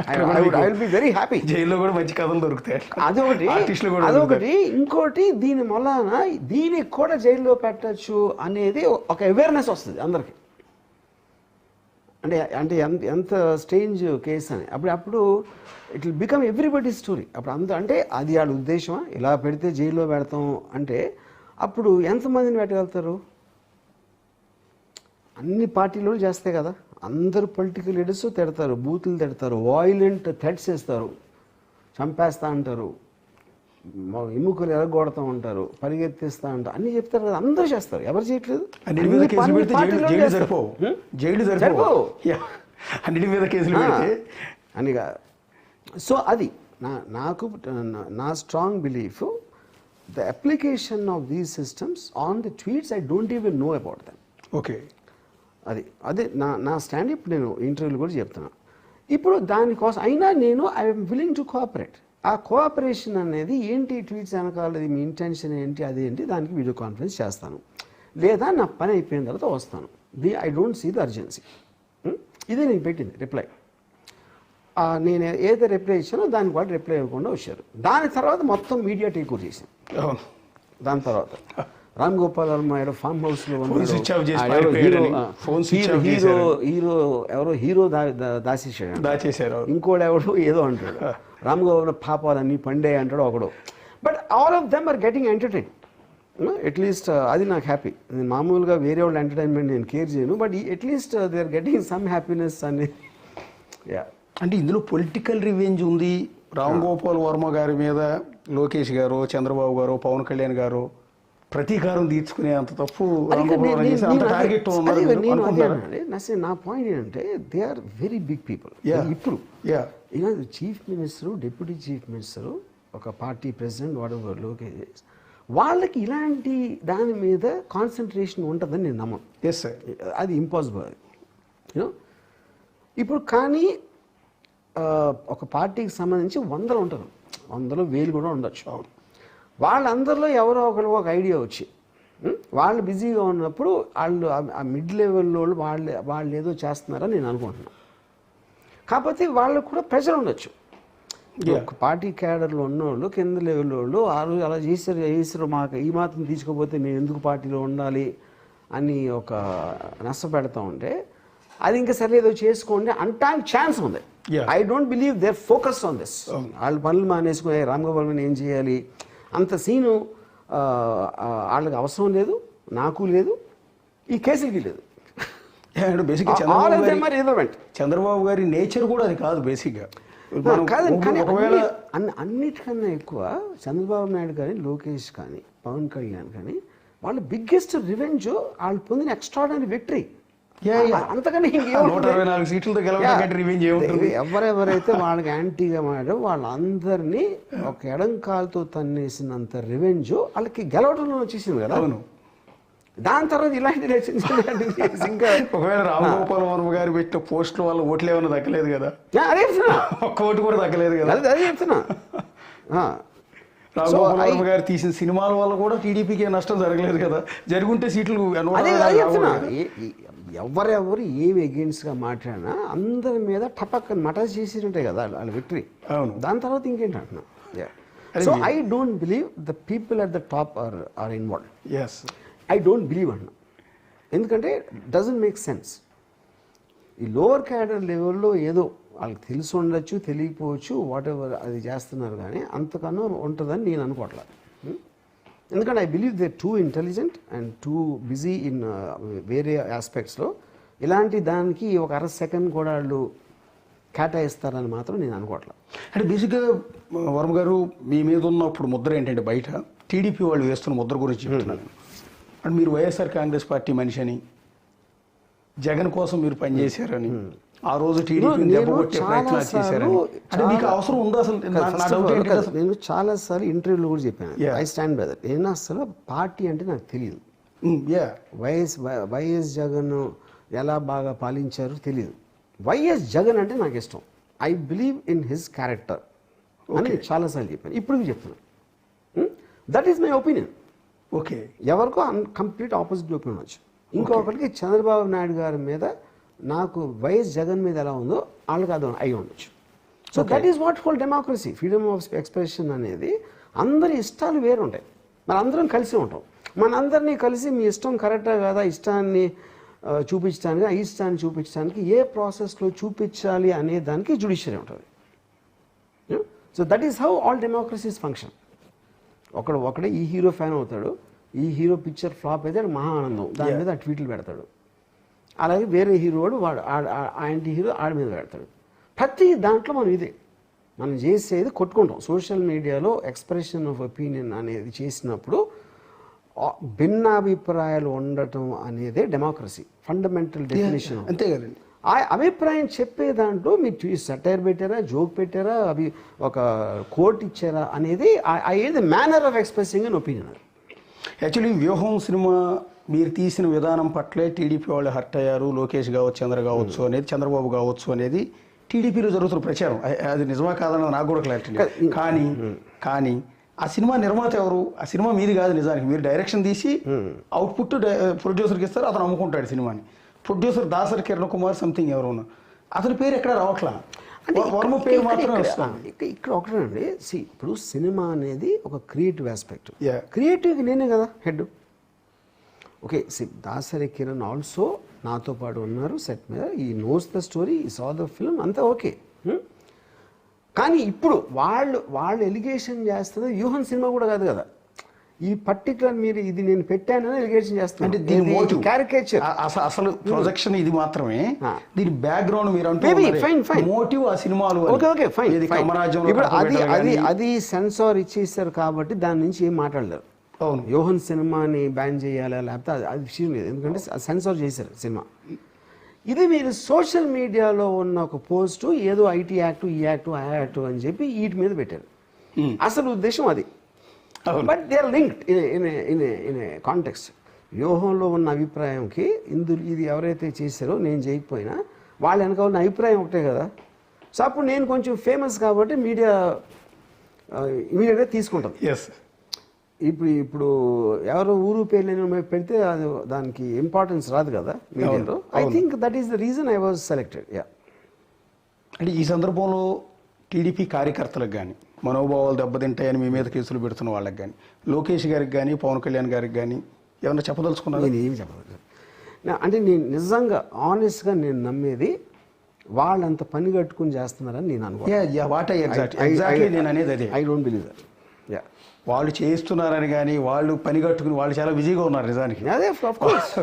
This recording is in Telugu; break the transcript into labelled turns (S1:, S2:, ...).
S1: I will be very happy.
S2: జైల్లో కూడా మంచి కథలు దొరుకుతాయి.
S1: అదొకటి. ఇంకోటి దీని వలన దీనికి కూడా జైల్లో పెట్టచ్చు అనేది ఒక అవేర్నెస్ వస్తుంది అందరికి. అంటే ఎంత స్ట్రేంజ్ కేసు అని అప్పుడు it will become everybody story. అప్పుడు అంటే అది వాళ్ళ ఉద్దేశమా, ఇలా పెడితే జైల్లో పెడతాం అంటే అప్పుడు ఎంతమందిని పెట్టగలుగుతారు? అన్ని పార్టీలు చేస్తాయి కదా, అందరూ పొలిటికల్ లీడర్స్ తిడతారు, బూతులు తిడతారు, వాయిలెంట్ థ్రెట్స్ వేస్తారు, చంపేస్తా అంటారు, ఎముకలు ఎరగొడతా ఉంటారు, పరిగెత్తిస్తా ఉంటారు, అన్ని చెప్తారు కదా, అందరూ చేస్తారు. ఎవరు చేయట్లేదు? అనిగా. సో అది నాకు నా strong belief, the application of these systems on the tweets I don't even know about them.
S2: Okay,
S1: అదే నా స్టాండ్. ఇప్పుడు నేను ఇంటర్వ్యూలు కూడా చెప్తున్నాను. ఇప్పుడు దానికోసం అయినా నేను ఐఎమ్ విల్లింగ్ టు కోఆపరేట్. ఆ కోఆపరేషన్ అనేది ఏంటి, ట్వీట్స్ వెనకాలది మీ ఇంటెన్షన్ ఏంటి, అదేంటి, దానికి వీడియో కాన్ఫరెన్స్ చేస్తాను, లేదా నా పని అయిపోయిన తర్వాత వస్తాను. I don't see the urgency. ఇదే నేను పెట్టింది రిప్లై. నేను ఏదైతే రిప్లై ఇచ్చానో దానికి వాళ్ళు రిప్లై ఇవ్వకుండా వచ్చారు. దాని తర్వాత మొత్తం మీడియా టేక్ ఓవర్ చేసింది. దాని తర్వాత రామ్ గోపాల్ వర్మ ఏదో ఫామ్ హౌస్ లో హీరో దాచేసాడు, ఇంకోటి ఎవడో ఏదో అంటాడు, రామ్ గోపాల్ పాపాలన్నీ పండే అంటాడు ఒకడు. But all of them are getting entertain. At least అది నాకు హ్యాపీ. నేను మామూలుగా వేరే వాళ్ళ ఎంటర్టైన్మెంట్ నేను కేర్ చేయను, but at least they are getting some happiness అని.
S2: అంటే ఇందులో పొలిటికల్ రివెంజ్ ఉంది. రామ్ గోపాల్ వర్మ గారి మీద లోకేష్ గారు, చంద్రబాబు గారు, పవన్ కళ్యాణ్ గారు ప్రతీకారం తీర్చుకునే అంత తప్పు టార్గెట్.
S1: నా పాయింట్ ఏంటంటే they are very big people. ఇప్పుడు chief minister, deputy chief minister, ఒక పార్టీ ప్రెసిడెంట్, వాట్ లోకేష్, వాళ్ళకి ఇలాంటి దాని మీద కాన్సన్ట్రేషన్ ఉంటుందని నేను నమ్మను.
S2: ఎస్ సార్,
S1: అది ఇంపాసిబుల్. యూనో ఇప్పుడు కానీ ఒక పార్టీకి సంబంధించి 100 ఉంటారు, 100 1000 కూడా ఉండొచ్చు. వాళ్ళందరిలో ఎవరో ఒకరు ఒక ఐడియా వచ్చి వాళ్ళు బిజీగా ఉన్నప్పుడు వాళ్ళు ఆ మిడ్ లెవెల్లో వాళ్ళు ఏదో చేస్తున్నారని నేను అనుకుంటున్నాను. కాకపోతే వాళ్ళకు కూడా ప్రెషర్ ఉండొచ్చు. ఒక పార్టీ క్యాడర్లో ఉన్నోళ్ళు, కింద లెవెల్ వాళ్ళు ఆ రోజు అలా చేశారు మాకు ఈ మాత్రం తీసుకోకపోతే మేము ఎందుకు పార్టీలో ఉండాలి అని ఒక నష్టపెడతా ఉంటే అది ఇంకా సరే ఏదో చేసుకోండి అంటానికి ఛాన్స్ ఉంది. I don't believe they are focused on this. వాళ్ళు పనులు మానేసుకుని రామ్ గోపాల్ ఏం చేయాలి అంత సీను వాళ్ళకి అవసరం లేదు, నాకు లేదు, ఈ కేసులకి లేదు.
S2: చంద్రబాబు గారి నేచర్ కూడా అది కాదు బేసిక్గా.
S1: అన్నిటికన్నా ఎక్కువ చంద్రబాబు నాయుడు కానీ, లోకేష్ కానీ, పవన్ కళ్యాణ్ కానీ వాళ్ళ బిగ్గెస్ట్ రివెంజ్ వాళ్ళు పొందిన ఎక్స్ట్రాడినరీ విక్టరీ. అంతకని ఎవరెవరైతే వాళ్ళకి యాంటీగా మాడారో వాళ్ళందరినీ ఒక ఎడంకాలతో తన్నేసినంత రివెంజ్ వాళ్ళకి గెలవడంలో వచ్చేసింది కదా. దాని తర్వాత ఇలాంటి
S2: ఇంకా ఒకవేళ రామ్ గోపాల్ వర్మ గారు పెట్టిన పోస్టుల వల్ల ఓట్లు ఏమైనా దక్కలేదు కదా.
S1: అదే చెప్తున్నా,
S2: ఒక్క ఓటు కూడా దక్కలేదు కదా.
S1: అదే చెప్తున్నా.
S2: రామ్ గోపాల్ వర్మ గారు తీసిన సినిమాల వల్ల కూడా టీడీపీకి నష్టం జరగలేదు కదా. జరుగుంటే సీట్లు
S1: ఎవరెవరు ఏమి అగెయిన్స్ట్గా మాట్లాడినా అందరి మీద టపక్కని మటా చేసినట్టే కదా వాళ్ళ విక్టరీ. దాని తర్వాత ఇంకేంటి అంటున్నా. So I don't believe the people at the top or involved. I don't believe అన్నా. ఎందుకంటే డజంట్ మేక్ సెన్స్. ఈ లోవర్ క్యాడర్ లెవెల్లో ఏదో వాళ్ళకి తెలిసి ఉండొచ్చు, తెలియకపోవచ్చు, వాట్ ఎవర్ అది చేస్తున్నారు, కానీ అంతకన్నా ఉంటుందని నేను అనుకోవట్లేదు. ఎందుకంటే I believe they too intelligent and too busy in వేరే ఆస్పెక్ట్స్లో. ఇలాంటి దానికి ఒక అర సెకండ్ కూడా వాళ్ళు కేటాయిస్తారని మాత్రం నేను అనుకోవట్లేదు.
S2: అంటే బేసిక్గా వర్మ గారు మీ మీద ఉన్నప్పుడు ముద్ర ఏంటంటే బయట టీడీపీ వాళ్ళు వేస్తున్న ముద్ర గురించి చెప్తున్నాను. అంటే మీరు వైఎస్ఆర్ కాంగ్రెస్ పార్టీ మనిషి అని, జగన్ కోసం మీరు పనిచేశారని, ఆ రోజు టీడీపీని దెబ్బకొట్టే ప్రయత్నాలు చేశారని, అంటే మీకు అవసరం ఉందా అసలు?
S1: నేను చాలాసార్లు ఇంటర్వ్యూలో కూడా చెప్పాను, ఐ స్టాండ్ బై దట్. నేను అసలు పార్టీ అంటే నాకు తెలియదు. వైఎస్ జగన్ ఎలా బాగా పాలించారో తెలియదు. వైఎస్ జగన్ అంటే నాకు ఇష్టం. I believe in his character అని చాలాసార్లు చెప్పాను, ఇప్పుడు చెప్తున్నాను. That is my opinion.
S2: Okay,
S1: ఎవరికో కంప్లీట్ ఆపోజిట్ ఒపీనియన్ వచ్చు. ఇంకొకరికి చంద్రబాబు నాయుడు గారి మీద నాకు వైఎస్ జగన్ మీద ఎలా ఉందో వాళ్ళకి అది అయి ఉండొచ్చు. So that is what call democracy. Freedom of expression అనేది అందరి ఇష్టాలు వేరు ఉంటాయి, మన అందరం కలిసి ఉంటాం. మనందరినీ కలిసి మీ ఇష్టం కరెక్టా కాదా ఇష్టాన్ని చూపించడానికి, ఆ ఇష్టాన్ని చూపించడానికి ఏ ప్రాసెస్లో చూపించాలి అనే దానికి జ్యుడిషియరీ ఉంటుంది. So that is how all democracies function. ఒకడే ఈ హీరో ఫ్యాన్ అవుతాడు, ఈ హీరో పిక్చర్ ఫ్లాప్ అయితే మహా ఆనందం, దాని మీద ట్వీట్లు పెడతాడు. అలాగే వేరే హీరో వాడు యాంటీ హీరో ఆడి మీద పెడతాడు. ప్రతి దాంట్లో మనం ఇదే మనం చేసేది కొట్టుకుంటాం. సోషల్ మీడియాలో ఎక్స్ప్రెషన్ ఆఫ్ ఒపీనియన్ అనేది చేసినప్పుడు భిన్నాభిప్రాయాలు ఉండటం అనేదే డెమోక్రసీ ఫండమెంటల్ డెఫినేషన్.
S2: అంతే కదండి.
S1: ఆ అభిప్రాయం చెప్పే దాంట్లో మీరు సటైర్ పెట్టారా, జోక్ పెట్టారా, అవి ఒక కోట్ ఇచ్చారా అనేది ఏది manner of expressing an opinion.
S2: Actually వ్యూహం సినిమా మీరు తీసిన విధానం పట్లే టీడీపీ వాళ్ళు హర్ట్ అయ్యారు, లోకేష్ కావచ్చు, చంద్ర కావచ్చు అనేది, చంద్రబాబు కావచ్చు అనేది టీడీపీలో జరుగుతున్న ప్రచారం. అది నిజమా కాదన్నది నాకు కూడా క్లారిటీ లేదు. కానీ ఆ సినిమా నిర్మాత ఎవరు? ఆ సినిమా మీది కాదు నిజానికి. మీరు డైరెక్షన్ తీసి అవుట్పుట్ ప్రొడ్యూసర్కి ఇస్తారు, అతను అమ్ముకుంటాడు సినిమాని. ప్రొడ్యూసర్ దాసరి కిరణ్ కుమార్ సంథింగ్ ఎవరు ఉన్నారు, అతని పేరు ఎక్కడ రావట్లా, వర్మ పేరు మాత్రం
S1: ఇక్కడ ఒకటేనండి. ఇప్పుడు సినిమా అనేది ఒక క్రియేటివ్ ఆస్పెక్ట్. క్రియేటివ్కి నేనే కదా head. Okay, Dasari Kiran also నాతో పాటు ఉన్నారు సెట్ మీద. ఈ నోస్ ద స్టోరీ, ఈ సా ద ఫిల్మ్, అంతా ఓకే. కానీ ఇప్పుడు వాళ్ళు ఎలిగేషన్ చేస్తుంది వ్యూహన్ సినిమా కూడా కాదు కదా. ఈ పర్టికులర్ మీరు ఇది నేను పెట్టానని ఎలిగేషన్ చేస్తాను.
S2: అంటే దీని మోటివ్
S1: క్యారికేచర్,
S2: అసలు ప్రొజెక్షన్ ఇది మాత్రమే. దీని బ్యాక్గ్రౌండ్ మీరు మోటివ్ ఆ సినిమాలు.
S1: Okay fine. ఇప్పుడు అది సెన్సార్ ఇచ్చేసారు కాబట్టి దాని నుంచి ఏం మాట్లాడలేరు.
S2: అవును,
S1: యోహన్ సినిమాని బ్యాన్ చేయాలా లేకపోతే అది విషయం లేదు, ఎందుకంటే సెన్సార్ చేశారు సినిమా. ఇది మీరు సోషల్ మీడియాలో ఉన్న ఒక పోస్టు ఏదో ఐటీ యాక్టు, ఈ యాక్టు, ఆ యాక్టు అని చెప్పి వీటి మీద పెట్టారు. అసలు ఉద్దేశం అది. But they are linked in a context. వ్యూహంలో ఉన్న అభిప్రాయంకి ఇది ఎవరైతే చేశారో నేను చేయకపోయినా వాళ్ళ వెనక ఉన్న అభిప్రాయం ఒకటే కదా. సో అప్పుడు నేను కొంచెం ఫేమస్ కాబట్టి మీడియా ఇమీడియట్గా తీసుకుంటాం. ఇప్పుడు ఎవరో ఊరు పేర్లు పెడితే అది దానికి ఇంపార్టెన్స్ రాదు కదా మీడియాలో. I think that is the reason I was selected.
S2: అంటే ఈ సందర్భంలో టీడీపీ కార్యకర్తలకు కానీ మనోభావాలు దెబ్బతింటాయని మీ మీద కేసులు పెడుతున్న వాళ్ళకి కానీ, లోకేష్ గారికి కానీ, పవన్ కళ్యాణ్ గారికి కానీ ఏమన్నా చెప్పదలుచుకున్నారు?
S1: నేను ఏమి చెప్పదలుచుకున్నాను అంటే నేను నిజంగా ఆనెస్ట్గా నేను నమ్మేది వాళ్ళంత పని కట్టుకుని చేస్తున్నారని నేను అనుకుంటున్నాను.
S2: నేను అనేది అదే.
S1: I don't believe that.
S2: వాళ్ళు చేస్తున్నారని కానీ, వాళ్ళు పని కట్టుకుని వాళ్ళు చాలా బిజీగా ఉన్నారు నిజానికి.
S1: అదే ఆఫ్ కోర్స్.